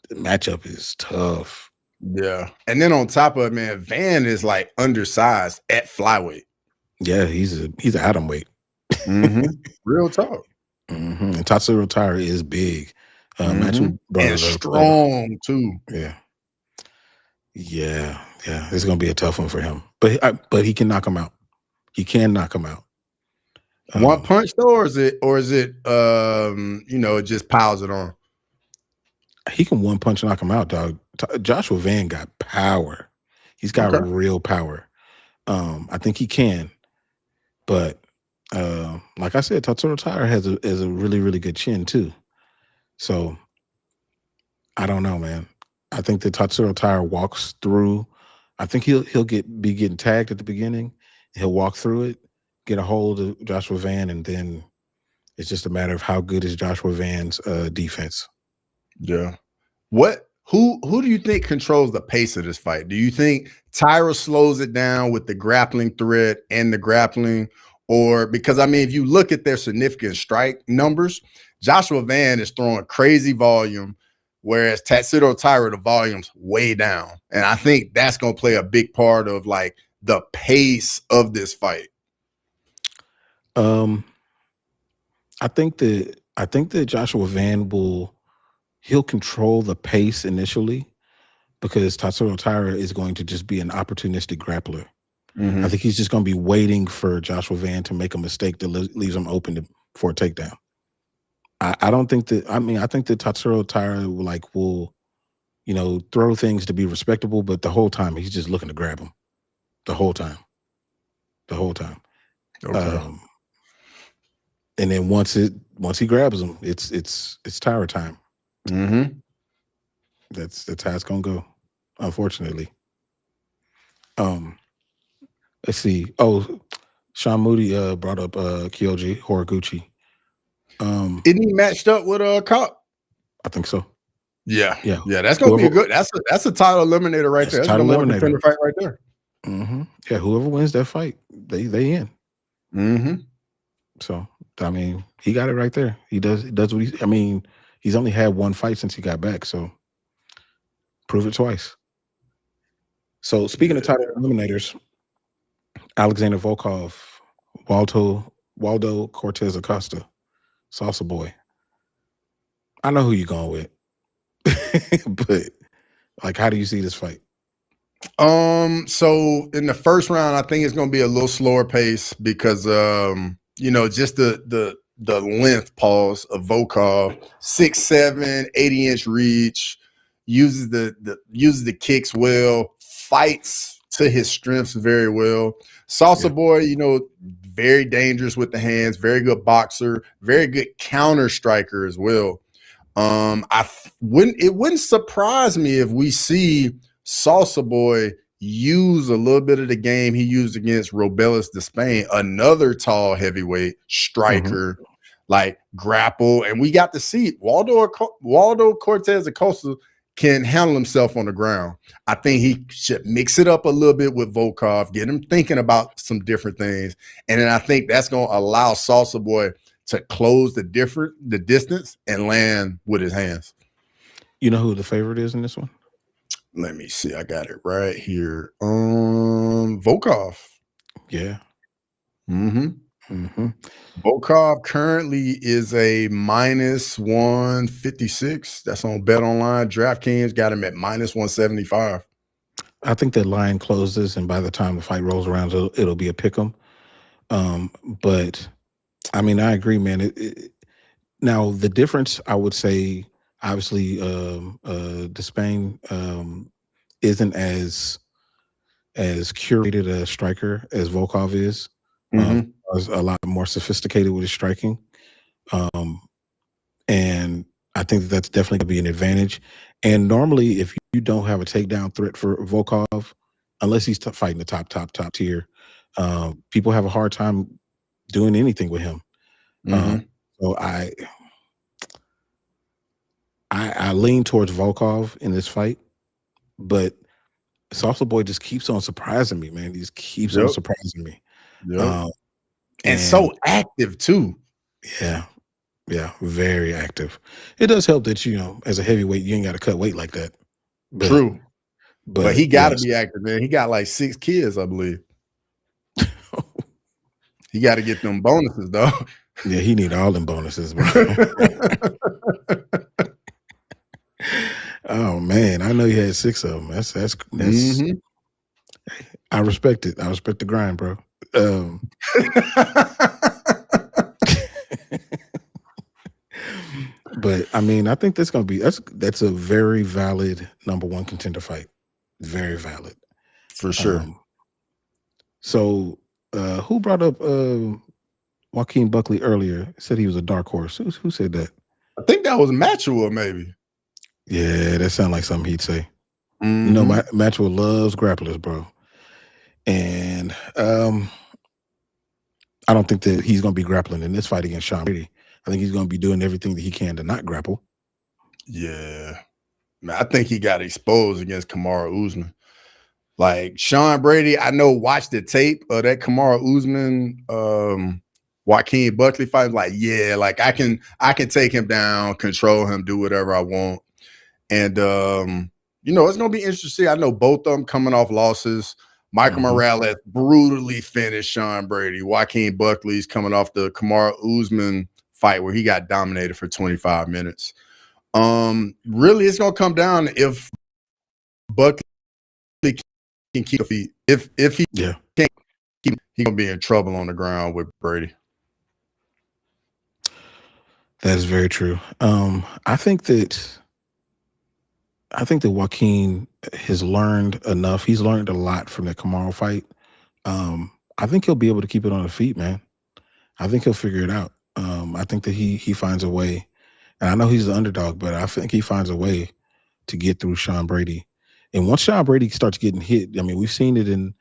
the matchup is tough.
Yeah. And then on top of it, man, Van is like undersized at flyweight.
Yeah, he's an atom weight.
Real talk.
And Tatsuro Taira is big.
And strong too.
Yeah. It's gonna be a tough one for him, but he can knock him out. He can knock him out.
One punch though, or is it it just piles it on?
He can one punch knock him out, dog. Joshua Van got power. He's got real power. I think he can, but like I said, Tatsuro Taira has a really, really good chin too. So I don't know, man. I think that Tatsuro Taira walks through. I think he'll be getting tagged at the beginning. He'll walk through it, get a hold of Joshua Van, and then it's just a matter of how good is Joshua Van's defense.
Yeah. Who do you think controls the pace of this fight? Do you think Taira slows it down with the grappling threat and the grappling? Or because, I mean, if you look at their significant strike numbers, Joshua Van is throwing crazy volume, whereas Tatsuro Taira, the volume's way down. And I think that's going to play a big part of like the pace of this fight.
I think that Joshua Van he'll control the pace initially because Tatsuro Taira is going to just be an opportunistic grappler. I think he's just going to be waiting for Joshua Van to make a mistake that leaves him open for a takedown. I don't think that. I mean, I think that Tatsuro Taira will, throw things to be respectable, but the whole time he's just looking to grab him. The whole time. Okay. And then once he grabs him, it's Taira time. That's how it's gonna go. Unfortunately. Let's see. Oh, Sean Moody brought up Kyoji Horiguchi.
Isn't he matched up with Cop?
I think so.
Yeah. That's gonna be a good. That's a title eliminator right there. That's a eliminator fight right there.
Yeah, whoever wins that fight, they in. So I mean, he got it right there. He does what he's only had one fight since he got back, so prove it twice. So speaking of title eliminators, Alexander Volkov, Waldo Cortez Acosta, Salsa Boy. I know who you're going with. But like, how do you see this fight?
So in the first round, I think it's gonna be a little slower pace because just the length pause of Volkov, 6'7", 80-inch reach, uses the kicks well, fights to his strengths very well. Salsa Boy, very dangerous with the hands, very good boxer, very good counter striker as well. It wouldn't surprise me if we see Salsa Boy use a little bit of the game he used against Robelis de Spain, another tall heavyweight striker, like grapple. And we got to see Waldo Cortez Acosta can handle himself on the ground. I think he should mix it up a little bit with Volkov, get him thinking about some different things. And then I think that's going to allow Salsa Boy to close the distance and land with his hands.
You know who the favorite is in this one?
Let me see. I got it right here. Volkov.
Yeah.
Volkov currently is a -156. That's on Bet Online. DraftKings got him at -175.
I think that line closes, and by the time the fight rolls around, it'll be a pick'em. But I mean, I agree, man. Now the difference, I would say, obviously, Despain isn't as curated a striker as Volkov is. Was a lot more sophisticated with his striking, and I think that's definitely going to be an advantage. And normally, if you don't have a takedown threat for Volkov, unless he's fighting the top tier, people have a hard time doing anything with him.
Mm-hmm.
So I lean towards Volkov in this fight, but Salsa Boy just keeps on surprising me, man. He just keeps on
Yep.
surprising me.
Yep. And
And
so active too.
yeah, very active. It does help that, as a heavyweight, you ain't got to cut weight like that.
True. But he got to
yes.
be active, man. He got like 6 kids, I believe. He got to get them bonuses, though.
Yeah, he need all them bonuses, bro. Oh man, I know he had 6 of them. That's
Mm-hmm.
I respect it. I respect the grind, bro. But I mean, I think that's a very valid number 1 contender fight. Very valid.
For sure.
So who brought up Joaquin Buckley earlier? Said he was a dark horse. Who said that?
I think that was Machua, maybe.
Yeah, that sounds like something he'd say.
Mm-hmm.
Machua loves grapplers, bro. And I don't think that he's going to be grappling in this fight against Sean Brady. I think he's going to be doing everything that he can to not grapple.
Yeah. Man, I think he got exposed against Kamaru Usman. Like Sean Brady, I know watched the tape of that Kamaru Usman Joaquin Buckley fight. Like, yeah, like I can take him down, control him, do whatever I want. And it's gonna be interesting. I know both of them coming off losses. Michael Morales brutally finished Sean Brady. Joaquin Buckley's coming off the Kamaru Usman fight where he got dominated for 25 minutes. Really, it's gonna come down if Buckley can keep the feet. If he can't keep, he's gonna be in trouble on the ground with Brady.
That is very true. I think that Joaquin has learned enough. He's learned a lot from the Kamaru fight. I think he'll be able to keep it on the feet, man. I think he'll figure it out. I think that he finds a way. And I know he's the underdog, but I think he finds a way to get through Sean Brady. And once Sean Brady starts getting hit, I mean, we've seen it in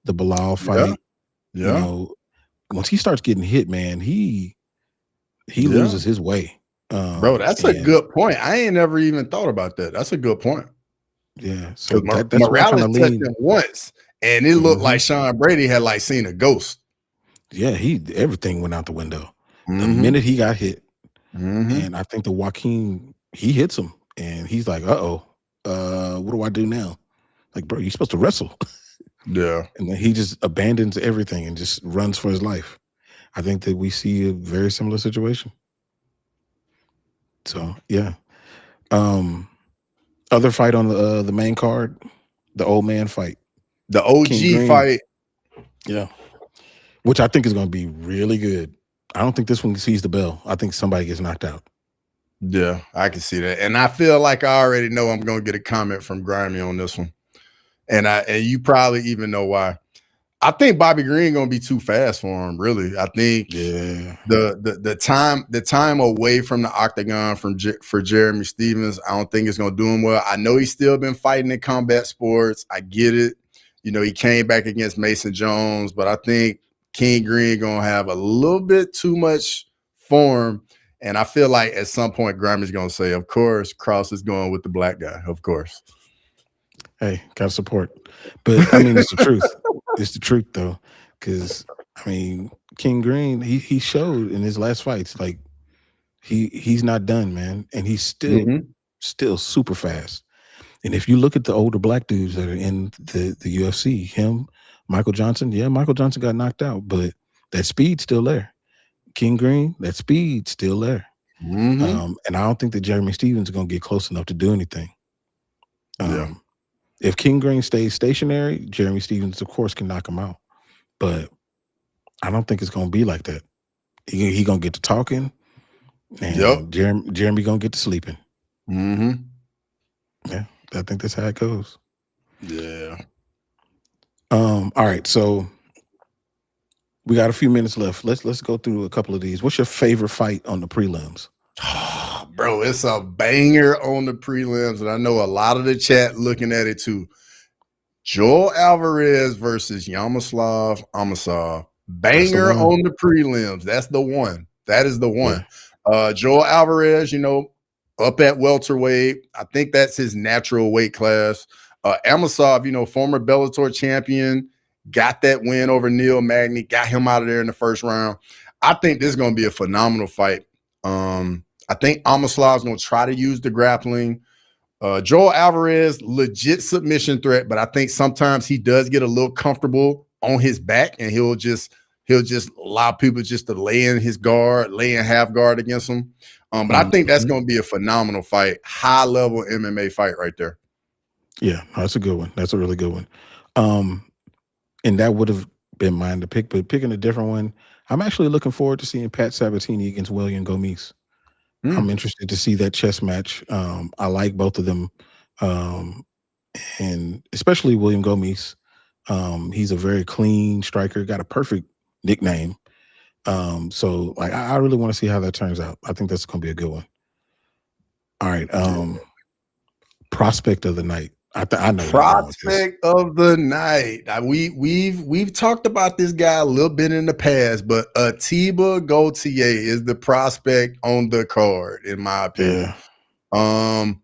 the Bilal fight.
Yeah.
Once he starts getting hit, man, he loses his way.
Bro, that's a good point. I ain't never even thought about that. That's a good point.
Yeah. So that's
Morales touched him once, and it looked like Sean Brady had like seen a ghost.
Yeah, everything went out the window the minute he got hit. And I think the Joaquin, he hits him, and he's like, what do I do now? Like, bro, you're supposed to wrestle.
Yeah.
And then he just abandons everything and just runs for his life. I think that we see a very similar situation. So, yeah. Other fight on the main card, the old man fight.
The OG fight.
Yeah. Which I think is going to be really good. I don't think this one sees the bell. I think somebody gets knocked out.
Yeah, I can see that. And I feel like I already know I'm going to get a comment from Grimy on this one. And you probably even know why. I think Bobby Green going to be too fast for him, really. I think the time away from the Octagon for Jeremy Stephens, I don't think it's going to do him well. I know he's still been fighting in combat sports. I get it. He came back against Mason Jones, but I think King Green going to have a little bit too much form. And I feel like at some point, Grimey's going to say, of course, Cross is going with the black guy. Of course.
Hey, got to support. But, I mean, it's the truth. It's the truth, though. Because, I mean, King Green, he showed in his last fights, like, he's not done, man. And he's still super fast. And if you look at the older black dudes that are in the UFC, him, Michael Johnson, Michael Johnson got knocked out, but that speed's still there. King Green, that speed's still there. And I don't think that Jeremy Stephens is going to get close enough to do anything. If King Green stays stationary, Jeremy Stephens, of course, can knock him out. But I don't think it's going to be like that. He going to get to talking, and Jeremy going to get to sleeping. Yeah, I think that's how it goes.
Yeah.
All right, so we got a few minutes left. Let's go through a couple of these. What's your favorite fight on the prelims?
Bro, it's a banger on the prelims, and I know a lot of the chat looking at it too. Joel Alvarez versus Yaroslav Amosov. Banger on the prelims. That's the one. That is the
Yeah.
one. Joel Alvarez, up at welterweight. I think that's his natural weight class. Amosov, former Bellator champion, got that win over Neil Magny, got him out of there in the first round. I think this is going to be a phenomenal fight. I think Amosov's going to try to use the grappling. Joel Alvarez, legit submission threat, but I think sometimes he does get a little comfortable on his back, and he'll just allow people just to lay in half guard against him. But I think that's going to be a phenomenal fight, high level MMA fight right there.
Yeah, that's a good one. That's a really good one. And that would have been mine to pick, but picking a different one, I'm actually looking forward to seeing Pat Sabatini against William Gomis. I'm interested to see that chess match. I like both of them, and especially William Gomis. He's a very clean striker, got a perfect nickname. So like I really want to see how that turns out. I think that's going to be a good one. All right. Prospect of the night. I know
Prospect of the night. We've talked about this guy a little bit in the past, but Atiba Gauthier is the prospect on the card, in my opinion. Yeah.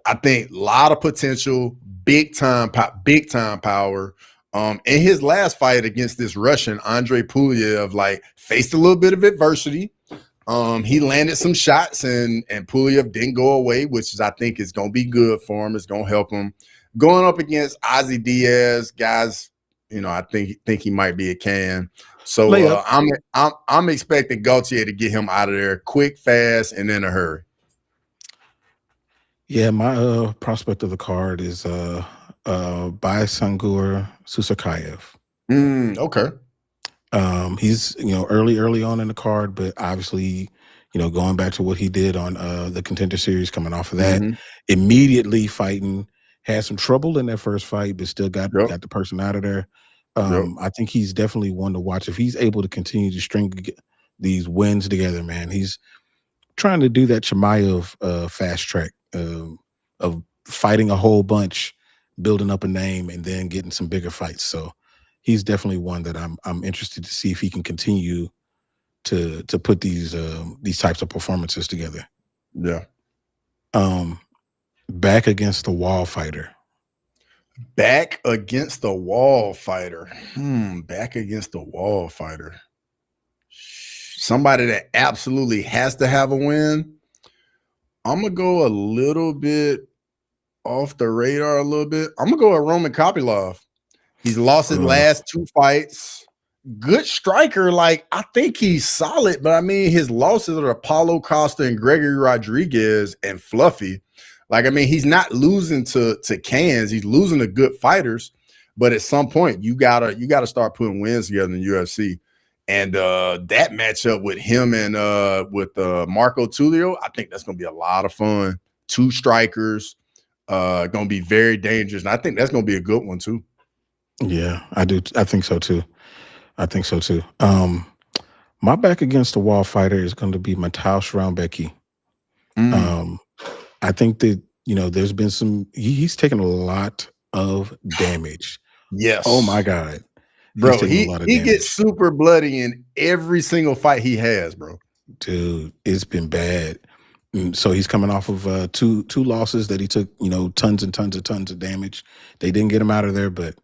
I think a lot of potential, big time power. In his last fight against this Russian, Andrei Pulyev, faced a little bit of adversity. He landed some shots and Pulyev didn't go away, which I think is going to be good for him. It's going to help him. Going up against Ozzy Diaz, guys, I think he might be a can. So I'm expecting Gauthier to get him out of there quick, fast, and in a hurry.
Yeah, my prospect of the card is Baisangur Susakayev.
Okay.
He's early on in the card, but obviously, going back to what he did on the Contender Series, coming off of that, immediately fighting, had some trouble in that first fight, but still got the person out of there. I think he's definitely one to watch if he's able to continue to string these wins together. Man, he's trying to do that Chimaev fast track of fighting a whole bunch, building up a name, and then getting some bigger fights. So he's definitely one that I'm interested to see if he can continue to put these types of performances together.
Yeah.
Back against the wall fighter.
Back against the wall fighter. Back against the wall fighter. Somebody that absolutely has to have a win. I'm gonna go a little bit off the radar a little bit. I'm gonna go with Roman Kopylov. He's lost his last two fights. Good striker. I think he's solid, but I mean, his losses are Paulo Costa and Gregory Rodriguez and Fluffy. He's not losing to cans. He's losing to good fighters. But at some point, you gotta start putting wins together in the UFC. And that matchup with him and with Marco Tulio, I think that's gonna be a lot of fun. Two strikers, gonna be very dangerous. And I think that's gonna be a good one too.
Yeah, I do. I think so too. My back against the wall fighter is going to be Mateusz Raumbecki. I think that, there's been he's taken a lot of damage.
Yes.
Oh my God.
Bro, he gets super bloody in every single fight he has, bro.
Dude, it's been bad. So he's coming off of two losses that he took, tons and tons of damage. They didn't get him out of there, but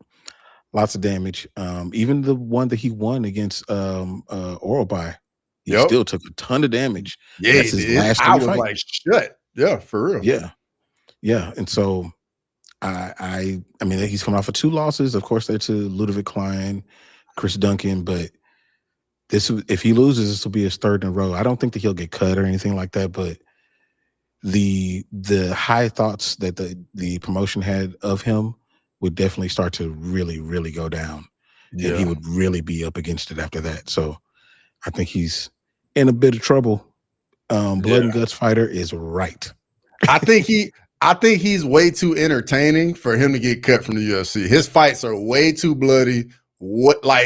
lots of damage. Even the one that he won against Oralby, he still took a ton of damage.
Yeah,
that's his last
I was
fight.
like, shit. Yeah, for real.
Yeah. And so I mean, he's coming off of two losses. Of course, they're to Ludovic Klein, Chris Duncan, but if he loses, this will be his third in a row. I don't think that he'll get cut or anything like that, but the high thoughts that the promotion had of him would definitely start to really, really go down. Yeah. And he would really be up against it after that. So I think he's in a bit of trouble. Blood and guts fighter is right.
I think he's way too entertaining for him to get cut from the UFC. His fights are way too bloody.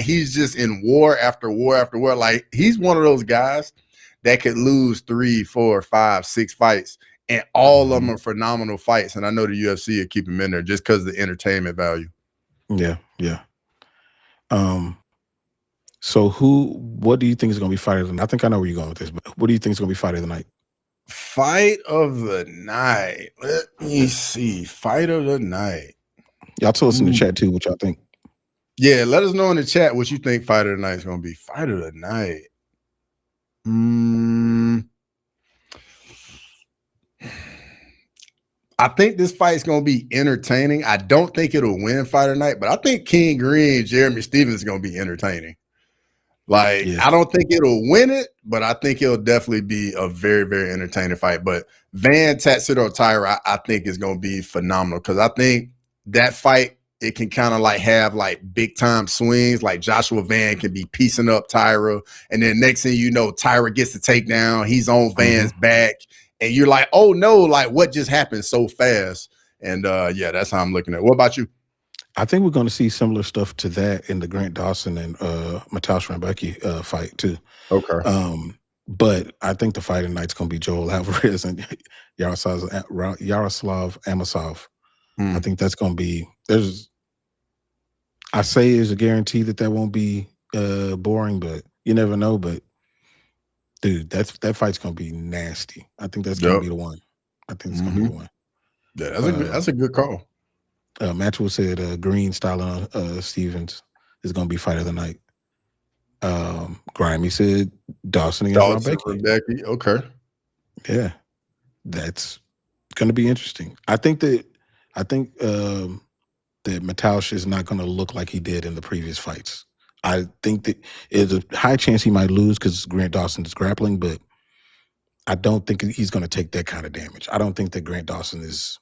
He's just in war after war after war. He's one of those guys that could lose 3, 4, 5, 6 fights, and all of them are phenomenal fights. And I know the UFC will keep him in there just because of the entertainment value.
Yeah. So what do you think is going to be fight of the night? I think I know where you're going with this, but what do you think is going to be fight of the night?
Fight of the night. Let me see. Fight of the night.
Y'all tell us in the chat too what y'all think.
Yeah, let us know in the chat what you think fight of the night is going to be. Fight of the night. I think this fight's going to be entertaining. I don't think it'll win fight of the night, but I think King Green, Jeremy Stevens is going to be entertaining. Like, yeah. I don't think it'll win it, but I think it'll definitely be a very, very entertaining fight. But Van Tatsito Tyra, I think is going to be phenomenal because I think that fight, it can kind of like have like big time swings. Like Joshua Van can be piecing up Tyra. And then next thing you know, Tyra gets the takedown. He's on Van's back. And you're like, oh no, like what just happened so fast? And yeah, that's how I'm looking at it. What about you?
I think we're going to see similar stuff to that in the Grant Dawson and Mateusz Rebecki fight too.
Okay.
But I think the fight tonight's going to be Joel Alvarez and Yaroslav Amosov. I think that's going to be I say there's a guarantee that won't be boring, but you never know. But dude, that fight's going to be nasty. I think that's going to be the one. I think it's going to be the one.
Yeah, that's a good call.
Maxwell said Green styling Stevens is going to be fight of the night. Grimy said Dawson against
Rebecki. Okay.
Yeah, that's going to be interesting. I think that Mateusz is not going to look like he did in the previous fights. I think that there's a high chance he might lose because Grant Dawson is grappling, but I don't think he's going to take that kind of damage. I don't think that Grant Dawson is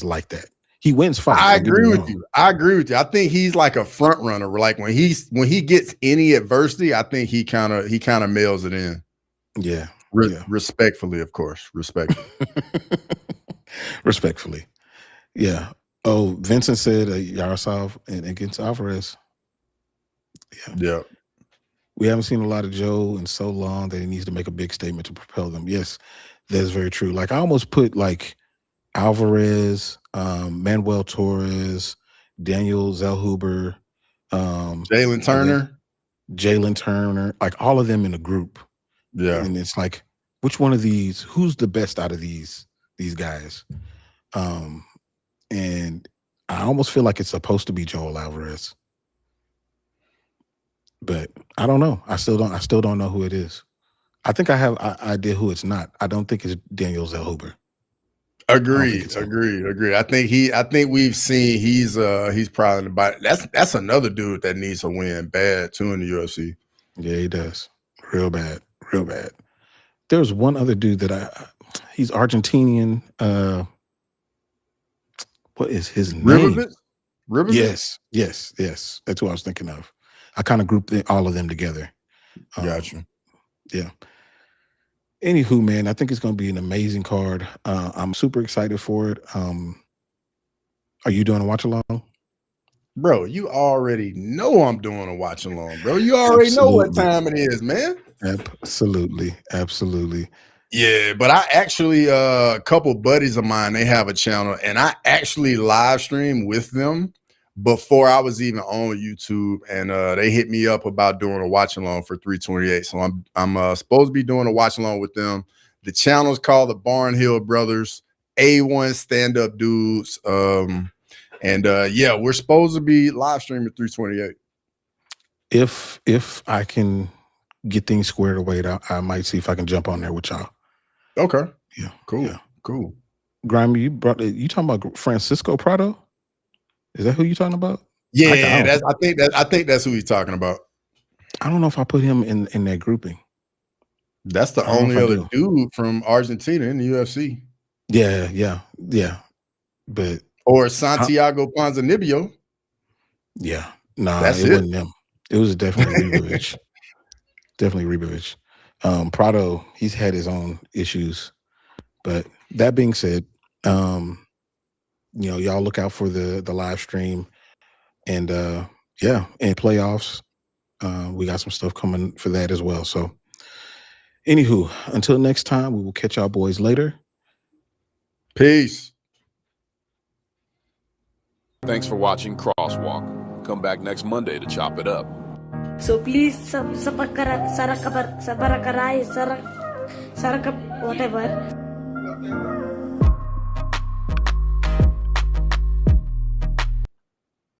like that. He wins fights.
I agree with you. I think he's like a front runner. Like when he gets any adversity, I think he kind of mails it in.
Yeah.
Respectfully, of course.
Respectfully. Yeah. Oh, Vincent said Yaroslav and against Alvarez.
Yeah.
We haven't seen a lot of Joe in so long that he needs to make a big statement to propel them. Yes, that's very true. Like I almost put like Alvarez, Manuel Torres, Daniel Zellhuber,
Jalen
Turner, like all of them in a group.
Yeah.
And it's like, which one of these, who's the best out of these guys? And I almost feel like it's supposed to be Joel Alvarez. But I don't know. I still don't know who it is. I think I have an idea who it's not. I don't think it's Daniel Zellhuber.
Agreed. I think we've seen he's probably about that's another dude that needs to win bad too in the UFC.
Yeah, he does. Real bad. There's one other dude that he's Argentinian. What is his name?
Ribovich?
Yes. That's who I was thinking of. I kind of grouped all of them together.
Gotcha.
Yeah. Anywho, man, I think it's going to be an amazing card. I'm super excited for it. Are you doing a watch along?
Bro, you already know I'm doing a watch along, bro. You already know what time it is, man.
Absolutely.
Yeah, but I actually, a couple buddies of mine, they have a channel, and I actually live stream with them before I was even on YouTube, and they hit me up about doing a watch along for 328. So I'm supposed to be doing a watch along with them. The channel is called the Barnhill Brothers, A1 stand-up dudes. Yeah, we're supposed to be live streaming 328.
If I can get things squared away, I might see if I can jump on there with y'all.
Okay.
Yeah.
Cool.
Grimy, you talking about Francisco Prado? Is that who you talking about?
Yeah, I think that's who he's talking about.
I don't know if I put him in that grouping.
That's the only other dude from Argentina in the UFC.
Yeah. But
or Santiago Ponzinibbio.
Yeah. Nah, it wasn't them. It was definitely Ribovich. Definitely Ribovich. Prado, he's had his own issues. But that being said, y'all look out for the live stream. And and playoffs. We got some stuff coming for that as well. So anywho, until next time, we will catch y'all boys later.
Peace.
Thanks for watching Crosswalk. Come back next Monday to chop it up. So please sarak whatever.